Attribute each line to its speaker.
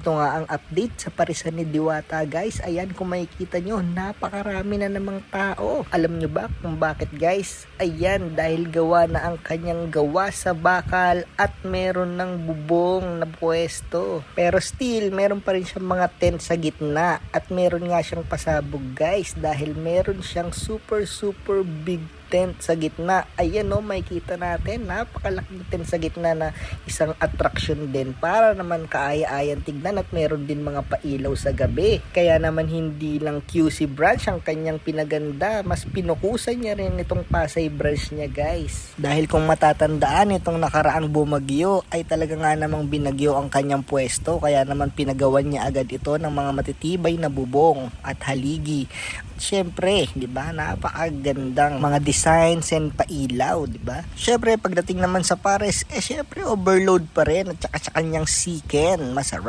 Speaker 1: ito nga ang update sa parisan ni Diwata guys. Ayan, kung makikita nyo, napakarami na namang tao. Alam nyo ba kung bakit guys? Ayan, dahil gawa na ang kanyang gawa sa bakal at meron ng bubong na pwesto. Pero still, meron pa rin siyang mga tent sa gitna at meron nga siyang pasabog guys dahil meron siyang super big tent sa gitna. Ayan o, makikita natin, napakalaking tent sa gitna na isang attraction din para naman kaaya-ayan tignan at meron din mga pailaw sa gabi. Kaya naman hindi lang QC branch ang kanyang pinaganda, mas pinukusan niya rin itong Pasay branch niya guys. Dahil kung matatandaan, itong nakaraang bumagyo ay talaga nga namang binagyo ang kanyang pwesto, kaya naman pinagawan niya agad ito ng mga matitibay na bubong at haligi. Syempre, 'di ba? Napakagandang mga designs and pailaw, 'di ba? Syempre, pagdating naman sa pares, syempre overload pa rin at saka sa kanyang chicken, masarap.